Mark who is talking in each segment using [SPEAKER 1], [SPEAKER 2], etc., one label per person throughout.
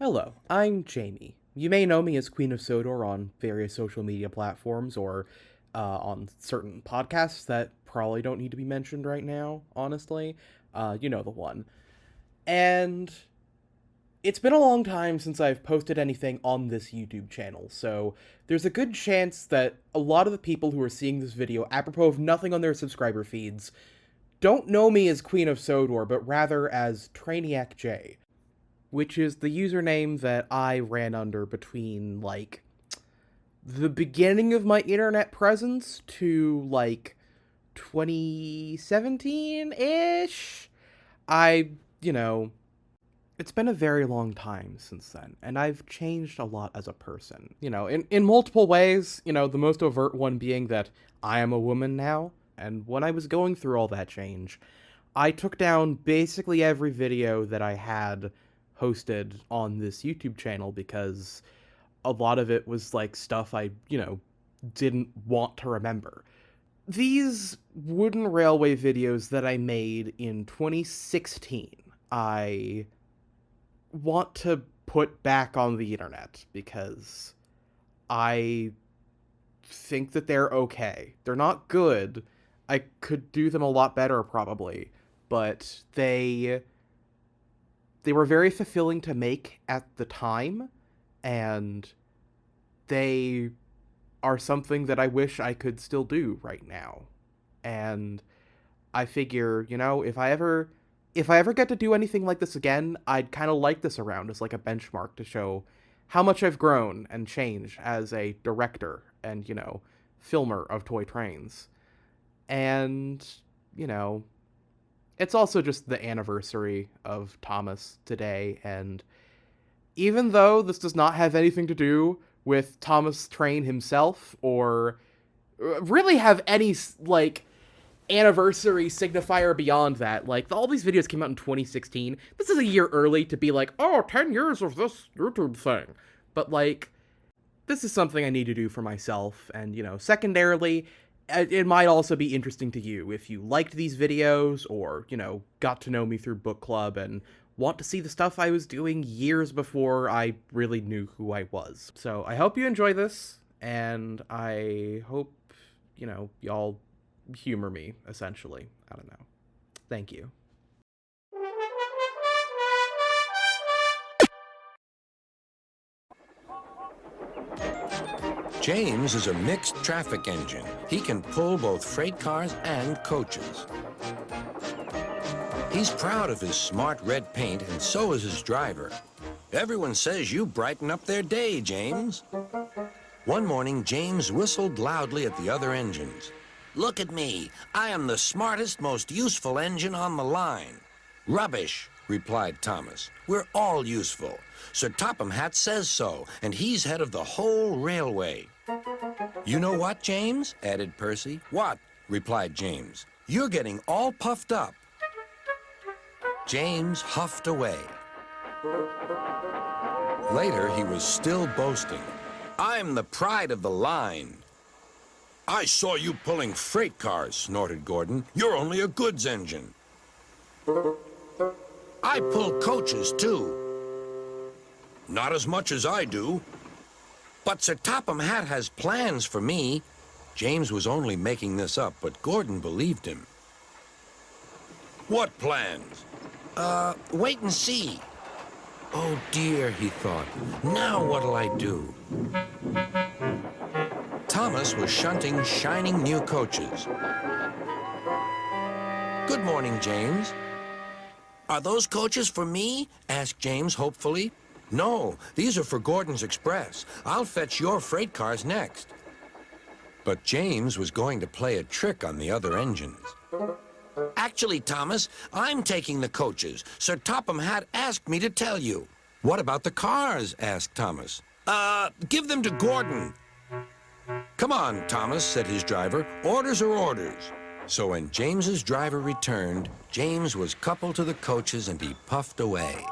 [SPEAKER 1] Hello, I'm Jamie. You may know me as Queen of Sodor on various social media platforms or on certain podcasts that probably don't need to be mentioned right now, honestly. You know the one. And it's been a long time since I've posted anything on this YouTube channel, so there's a good chance that a lot of the people who are seeing this video, apropos of nothing on their subscriber feeds, don't know me as Queen of Sodor, but rather as Trainiac J, which is the username that I ran under between, like, the beginning of my internet presence to, like, 2017-ish? You know, it's been a very long time since then, and I've changed a lot as a person. In multiple ways, the most overt one being that I am a woman now, and when I was going through all that change, I took down basically every video that I had hosted on this YouTube channel because a lot of it was like stuff I, didn't want to remember. These wooden railway videos that I made in 2016, I want to put back on the internet because I think that they're okay. They're not good. I could do them a lot better probably, but they were very fulfilling to make at the time, and they are something that I wish I could still do right now. And I figure, if I ever get to do anything like this again, I'd kind of like this around as like a benchmark to show how much I've grown and changed as a director and, filmer of toy trains. And, it's also just the anniversary of Thomas today, and even though this does not have anything to do with Thomas Train himself, or really have any, like, anniversary signifier beyond that, like, all these videos came out in 2016, this is a year early to be like, oh, 10 years of this YouTube thing, but, like, this is something I need to do for myself, and, secondarily, it might also be interesting to you if you liked these videos or, got to know me through book club and want to see the stuff I was doing years before I really knew who I was. So I hope you enjoy this, and I hope, y'all humor me, essentially. I don't know. Thank you.
[SPEAKER 2] James is a mixed traffic engine. He can pull both freight cars and coaches. He's proud of his smart red paint, and so is his driver. Everyone says you brighten up their day, James. One morning, James whistled loudly at the other engines. Look at me. I am the smartest, most useful engine on the line. Rubbish, replied Thomas. We're all useful. Sir Topham Hatt says so, and he's head of the whole railway. You know what, James? Added Percy. What? Replied James. You're getting all puffed up. James huffed away. Later, he was still boasting. I'm the pride of the line. I saw you pulling freight cars, snorted Gordon. You're only a goods engine. I pull coaches, too. Not as much as I do. But Sir Topham Hatt has plans for me. James was only making this up, but Gordon believed him. What plans? Wait and see. Oh, dear, he thought. Now what'll I do? Thomas was shunting shining new coaches. Good morning, James. Are those coaches for me? Asked James hopefully. No, these are for Gordon's Express. I'll fetch your freight cars next. But James was going to play a trick on the other engines. Actually, Thomas, I'm taking the coaches. Sir Topham Hatt asked me to tell you. What about the cars? Asked Thomas. Give them to Gordon. Come on, Thomas, said his driver. Orders are orders. So when James's driver returned, James was coupled to the coaches and he puffed away.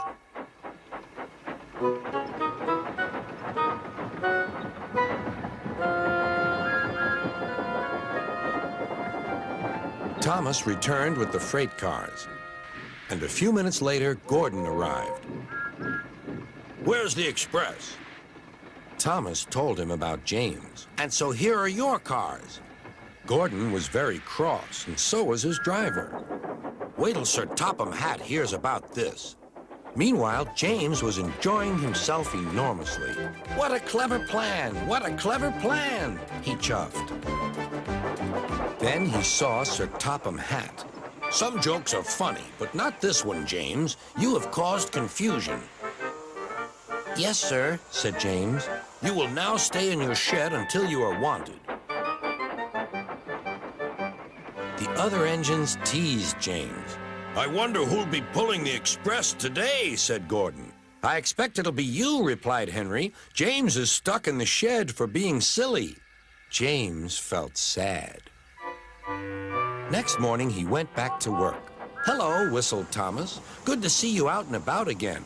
[SPEAKER 2] Thomas returned with the freight cars, and a few minutes later, Gordon arrived. Where's the express? Thomas told him about James. And so here are your cars. Gordon was very cross, and so was his driver. Wait till Sir Topham Hatt hears about this. Meanwhile, James was enjoying himself enormously. What a clever plan! What a clever plan! He chuffed. Then he saw Sir Topham Hatt. Some jokes are funny, but not this one, James. You have caused confusion. Yes, sir, said James. You will now stay in your shed until you are wanted. The other engines teased James. I wonder who'll be pulling the express today, said Gordon. I expect it'll be you, replied Henry. James is stuck in the shed for being silly. James felt sad. Next morning, he went back to work. Hello, whistled Thomas. Good to see you out and about again.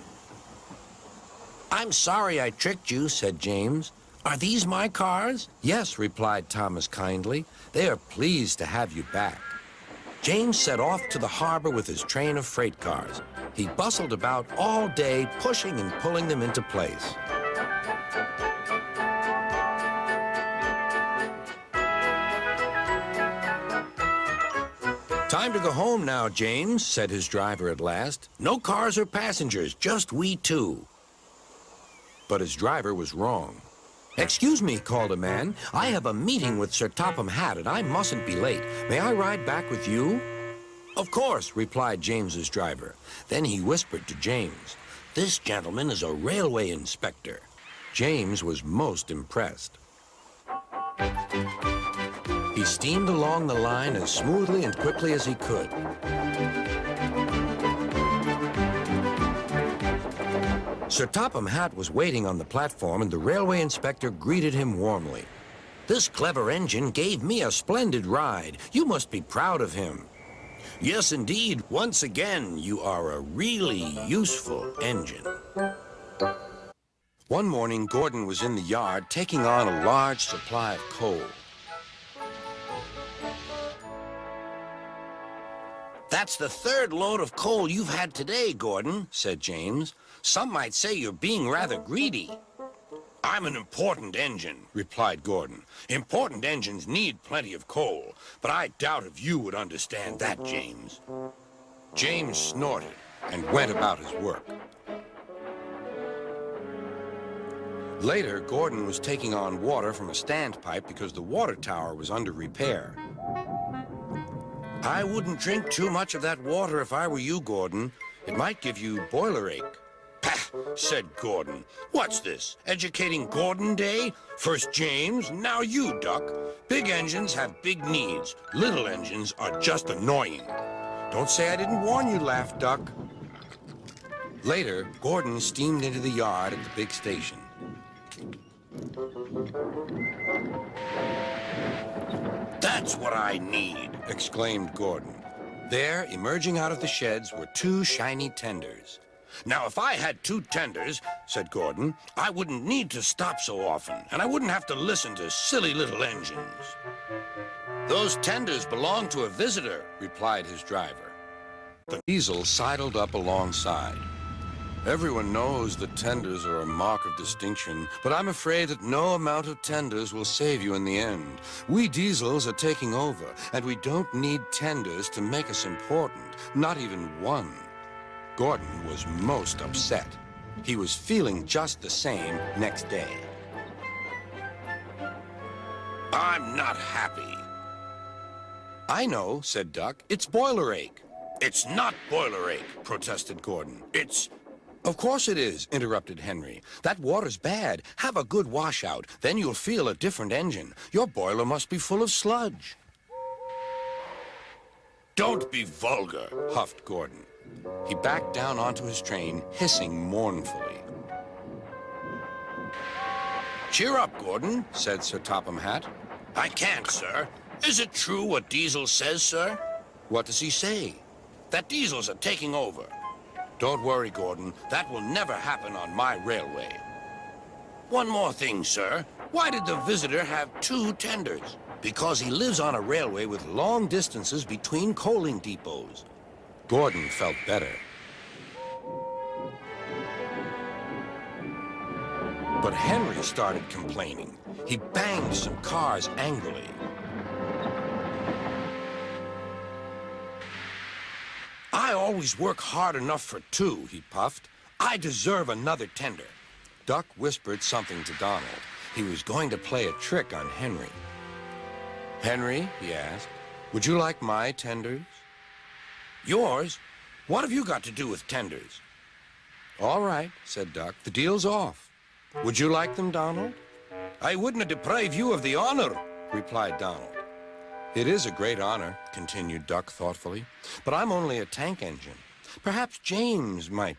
[SPEAKER 2] I'm sorry I tricked you, said James. Are these my cars? Yes, replied Thomas kindly. They are pleased to have you back. James set off to the harbor with his train of freight cars. He bustled about all day, pushing and pulling them into place. Time to go home now, James, said his driver at last. No cars or passengers, just we two. But his driver was wrong. Excuse me, called a man. I have a meeting with Sir Topham Hatt, and I mustn't be late. May I ride back with you? Of course, replied James's driver. Then he whispered to James, this gentleman is a railway inspector. James was most impressed. He steamed along the line as smoothly and quickly as he could. Sir Topham Hatt was waiting on the platform, and the railway inspector greeted him warmly. This clever engine gave me a splendid ride. You must be proud of him. Yes, indeed. Once again, you are a really useful engine. One morning, Gordon was in the yard taking on a large supply of coal. That's the third load of coal you've had today, Gordon, said James. Some might say you're being rather greedy. I'm an important engine, replied Gordon. Important engines need plenty of coal, but I doubt if you would understand that, James. James snorted and went about his work. Later, Gordon was taking on water from a standpipe because the water tower was under repair. I wouldn't drink too much of that water if I were you, Gordon. It might give you boiler ache. Pah, said Gordon. What's this, educating Gordon Day? First James, now you, Duck. Big engines have big needs. Little engines are just annoying. Don't say I didn't warn you, laughed Duck. Later, Gordon steamed into the yard at the big station. That's what I need, exclaimed Gordon. There, emerging out of the sheds, were two shiny tenders. Now, if I had two tenders, said Gordon, I wouldn't need to stop so often, and I wouldn't have to listen to silly little engines. Those tenders belong to a visitor, replied his driver. The diesel sidled up alongside. Everyone knows that tenders are a mark of distinction, but I'm afraid that no amount of tenders will save you in the end. We diesels are taking over, and we don't need tenders to make us important, not even one. Gordon was most upset. He was feeling just the same next day. I'm not happy. I know, said Duck. It's boiler ache. It's not boiler ache, protested Gordon. It's... Of course it is, interrupted Henry. That water's bad. Have a good washout. Then you'll feel a different engine. Your boiler must be full of sludge. Don't be vulgar, huffed Gordon. He backed down onto his train, hissing mournfully. Cheer up, Gordon, said Sir Topham Hatt. I can't, sir. Is it true what Diesel says, sir? What does he say? That Diesels are taking over. Don't worry, Gordon. That will never happen on my railway. One more thing, sir. Why did the visitor have two tenders? Because he lives on a railway with long distances between coaling depots. Gordon felt better. But Henry started complaining. He banged some cars angrily. I always work hard enough for two, he puffed. I deserve another tender. Duck whispered something to Donald. He was going to play a trick on Henry. Henry, he asked, would you like my tenders? Yours? What have you got to do with tenders? All right, said Duck, the deal's off. Would you like them, Donald? I wouldn't deprive you of the honor, replied Donald. It is a great honor, continued Duck thoughtfully, but I'm only a tank engine. Perhaps James might...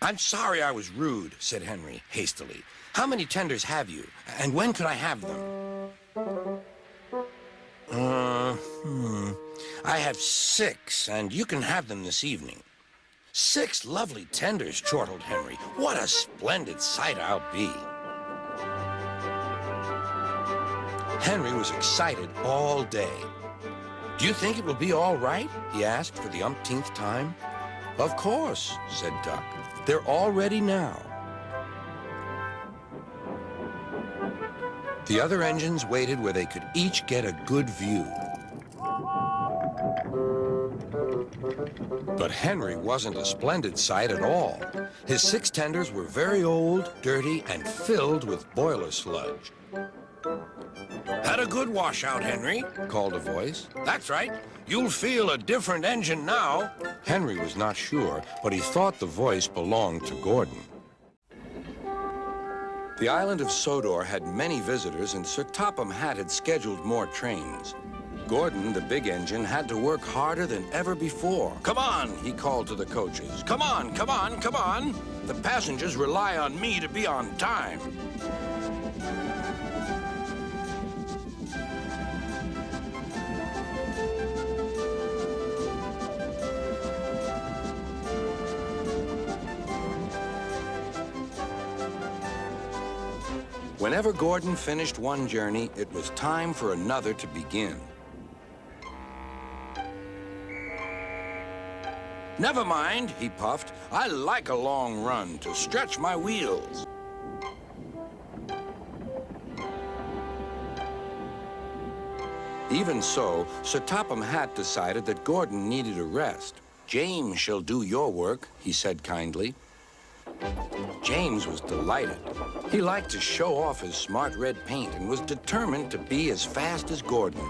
[SPEAKER 2] I'm sorry I was rude, said Henry hastily. How many tenders have you, and when could I have them? I have 6, and you can have them this evening. 6 lovely tenders, chortled Henry. What a splendid sight I'll be. Henry was excited all day. Do you think it will be all right? He asked for the umpteenth time. Of course, said Duck. They're all ready now. The other engines waited where they could each get a good view. But Henry wasn't a splendid sight at all. His 6 tenders were very old, dirty, and filled with boiler sludge. Had a good washout, Henry, called a voice. That's right. You'll feel a different engine now. Henry was not sure, but he thought the voice belonged to Gordon. The island of Sodor had many visitors, and Sir Topham Hatt had scheduled more trains. Gordon, the big engine, had to work harder than ever before. Come on, he called to the coaches. Come on, come on, come on. The passengers rely on me to be on time. Whenever Gordon finished one journey, it was time for another to begin. Never mind, he puffed. I like a long run to stretch my wheels. Even so, Sir Topham Hatt decided that Gordon needed a rest. James shall do your work, he said kindly. James was delighted. He liked to show off his smart red paint and was determined to be as fast as Gordon.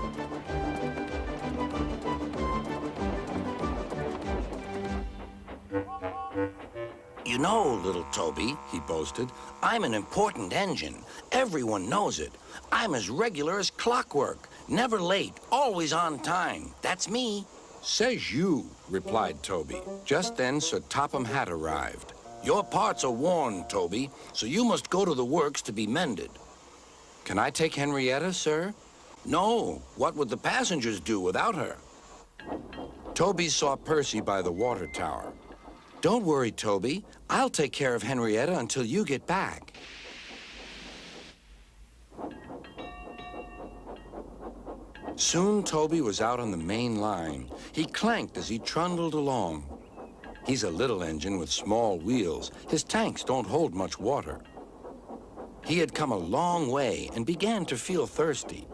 [SPEAKER 2] You know, little Toby, he boasted, I'm an important engine. Everyone knows it. I'm as regular as clockwork. Never late, always on time. That's me. Says you, replied Toby. Just then, Sir Topham Hatt arrived. Your parts are worn, Toby, so you must go to the works to be mended. Can I take Henrietta, sir? No. What would the passengers do without her? Toby saw Percy by the water tower. Don't worry, Toby. I'll take care of Henrietta until you get back. Soon Toby was out on the main line. He clanked as he trundled along. He's a little engine with small wheels. His tanks don't hold much water. He had come a long way and began to feel thirsty.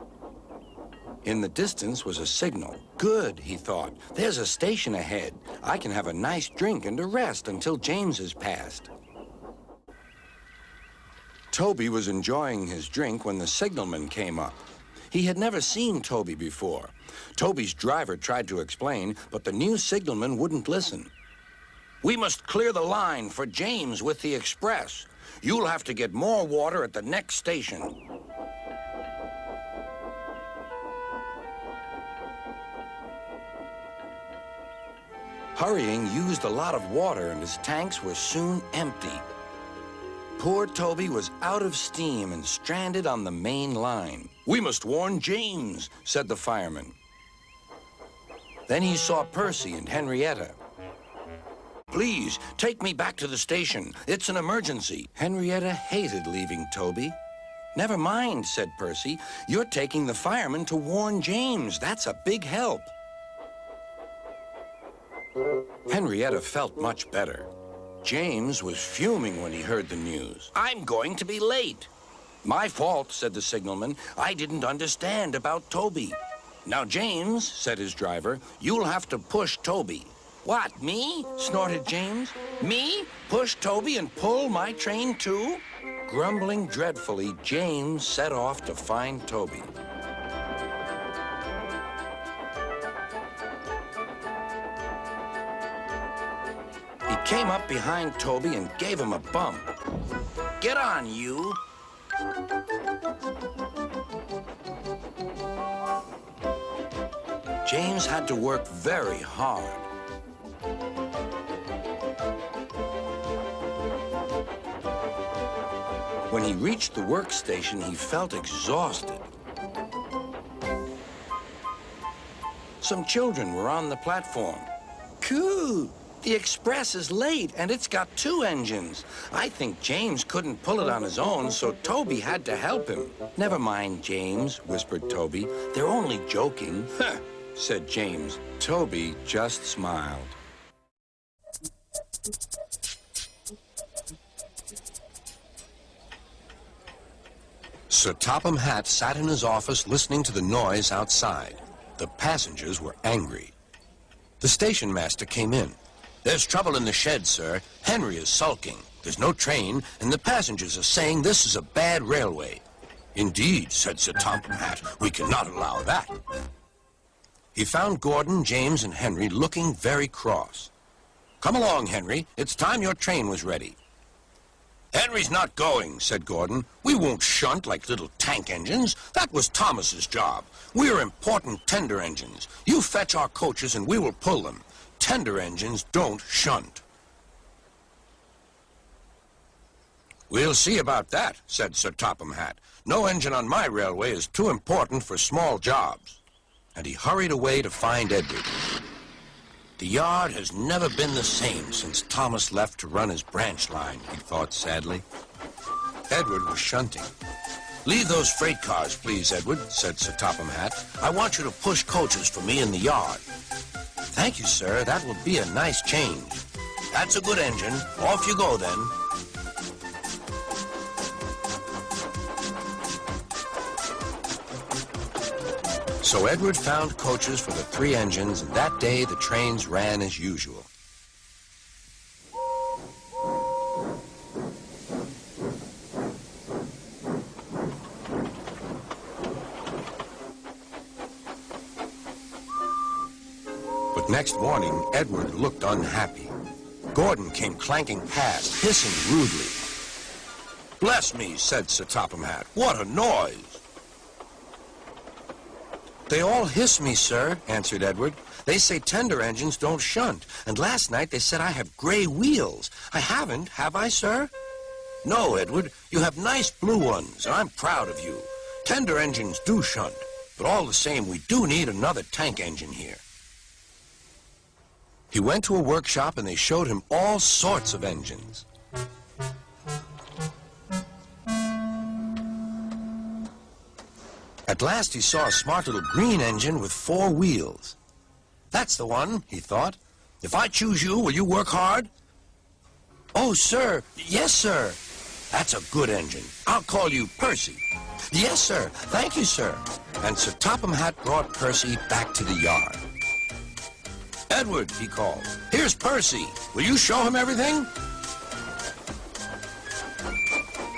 [SPEAKER 2] In the distance was a signal. Good, he thought. There's a station ahead. I can have a nice drink and a rest until James has passed. Toby was enjoying his drink when the signalman came up. He had never seen Toby before. Toby's driver tried to explain, but the new signalman wouldn't listen. We must clear the line for James with the express. You'll have to get more water at the next station. Hurrying used a lot of water, and his tanks were soon empty. Poor Toby was out of steam and stranded on the main line. We must warn James, said the fireman. Then he saw Percy and Henrietta. Please, take me back to the station. It's an emergency. Henrietta hated leaving Toby. Never mind, said Percy. You're taking the fireman to warn James. That's a big help. Henrietta felt much better. James was fuming when he heard the news. "I'm going to be late." "My fault," said the signalman. "I didn't understand about Toby." "Now, James," said his driver, "you'll have to push Toby." "What, me?" snorted James. "Me? Push Toby and pull my train too?" Grumbling dreadfully, James set off to find Toby. He came up behind Toby and gave him a bump. "Get on, you." James had to work very hard. When he reached the workstation, he felt exhausted. Some children were on the platform. "Coo! The express is late, and it's got 2 engines. I think James couldn't pull it on his own, so Toby had to help him." "Never mind, James," whispered Toby. "They're only joking." "Huh," said James. Toby just smiled. Sir Topham Hatt sat in his office listening to the noise outside. The passengers were angry. The station master came in. "There's trouble in the shed, sir. Henry is sulking. There's no train, and the passengers are saying this is a bad railway." "Indeed," said Sir Topham Hatt, "we cannot allow that." He found Gordon, James, and Henry looking very cross. "Come along, Henry. It's time your train was ready." "Henry's not going," said Gordon. "We won't shunt like little tank engines. That was Thomas's job. We're important tender engines. You fetch our coaches and we will pull them. Tender engines don't shunt." "We'll see about that," said Sir Topham Hatt. "No engine on my railway is too important for small jobs." And he hurried away to find Edward. The yard has never been the same since Thomas left to run his branch line, he thought sadly. Edward was shunting. "Leave those freight cars, please, Edward," said Sir Topham Hatt. "I want you to push coaches for me in the yard." "Thank you, sir. That will be a nice change." "That's a good engine. Off you go, then." So Edward found coaches for the 3 engines, and that day the trains ran as usual. But next morning, Edward looked unhappy. Gordon came clanking past, hissing rudely. "Bless me," said Sir Topham Hatt. "What a noise!" "They all hiss me, sir," answered Edward. "They say tender engines don't shunt, and last night they said I have gray wheels. I haven't, have I, sir?" "No, Edward, you have nice blue ones, and I'm proud of you. Tender engines do shunt, but all the same, we do need another tank engine here." He went to a workshop, and they showed him all sorts of engines. At last he saw a smart little green engine with 4 wheels. "That's the one," he thought. "If I choose you, will you work hard?" "Oh, sir. Yes, sir." "That's a good engine. I'll call you Percy." "Yes, sir. Thank you, sir." And Sir Topham Hatt brought Percy back to the yard. "Edward," he called, "here's Percy. Will you show him everything?"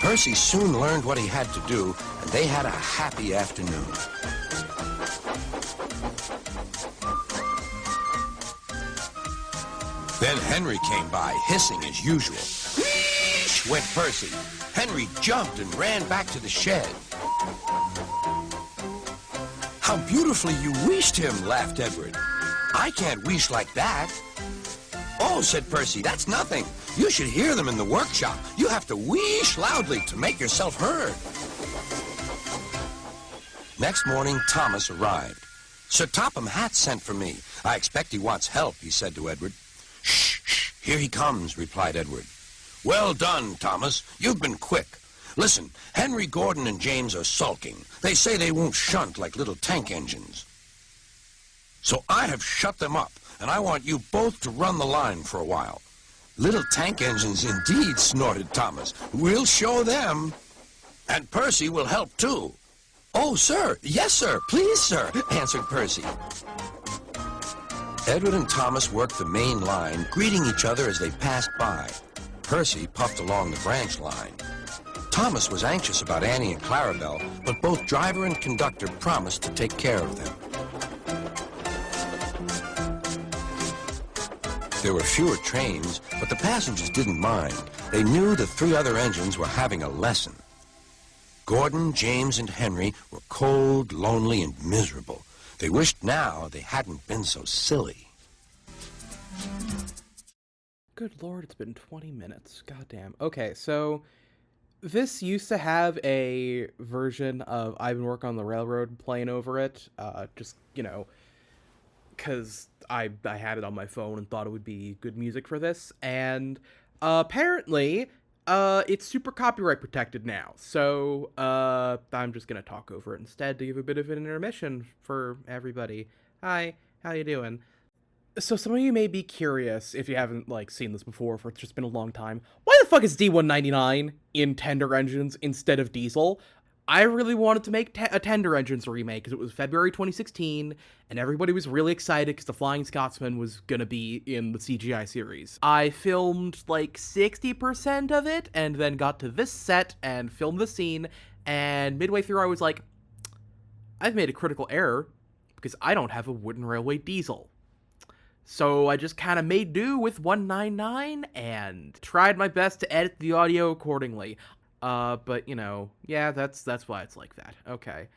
[SPEAKER 2] Percy soon learned what he had to do, and they had a happy afternoon. Then Henry came by, hissing as usual. "Wheesh!" went Percy. Henry jumped and ran back to the shed. "How beautifully you wheeshed him," laughed Edward. "I can't wheesh like that." "Oh," said Percy, "that's nothing. You should hear them in the workshop. You have to wheesh loudly to make yourself heard." Next morning, Thomas arrived. "Sir Topham Hatt sent for me. I expect he wants help," he said to Edward. "Shh, shh, here he comes," replied Edward. "Well done, Thomas. You've been quick. Listen, Henry, Gordon, and James are sulking. They say they won't shunt like little tank engines. So I have shut them up, and I want you both to run the line for a while. Little tank engines indeed, snorted Thomas. We'll show them. And Percy will help too. Oh, sir. Yes, sir. Please, sir, answered Percy. Edward and Thomas worked the main line, greeting each other as they passed by. Percy puffed along the branch line. Thomas was anxious about Annie and Clarabelle, but both driver and conductor promised to take care of them. There were fewer trains, but the passengers didn't mind. They knew the three other engines were having a lesson. Gordon, James, and Henry were cold, lonely, and miserable. They wished now they hadn't been so silly.
[SPEAKER 1] Good lord, it's been 20 minutes. Goddamn. Okay, so this used to have a version of I've Been Working on the Railroad playing over it. Just, you know, because I had it on my phone and thought it would be good music for this. And apparently, it's super copyright protected now. So I'm just going to talk over it instead to give a bit of an intermission for everybody. Hi, how you doing? So some of you may be curious, if you haven't, like, seen this before, for it's just been a long time, why the fuck is D199 in Tender Engines instead of Diesel? I really wanted to make a Tender Engines remake, because it was February 2016, and everybody was really excited because the Flying Scotsman was gonna be in the CGI series. I filmed, like, 60% of it, and then got to this set and filmed the scene, and midway through I was like, I've made a critical error, because I don't have a wooden railway diesel. So I just kind of made do with 199 and tried my best to edit the audio accordingly. But you know, yeah, that's why it's like that. Okay.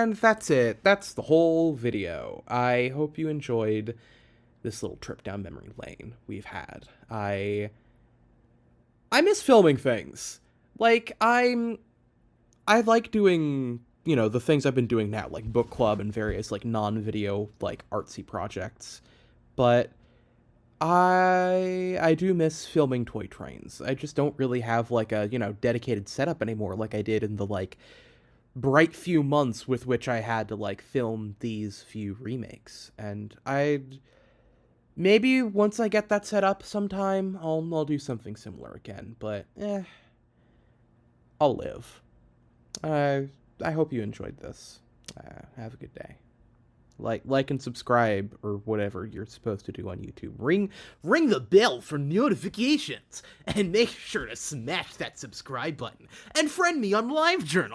[SPEAKER 1] And that's it. That's the whole video. I hope you enjoyed this little trip down memory lane we've had. I miss filming things. Like, I like doing, the things I've been doing now, like book club and various, like, non-video, like, artsy projects. But I do miss filming toy trains. I just don't really have, like, a, dedicated setup anymore like I did in the, like, bright few months with which I had to, like, film these few remakes. And maybe once I get that set up sometime, I'll do something similar again, but I'll live. I hope you enjoyed this. Have a good day. Like and subscribe, or whatever you're supposed to do on YouTube. Ring the bell for notifications, and make sure to smash that subscribe button, and friend me on LiveJournal.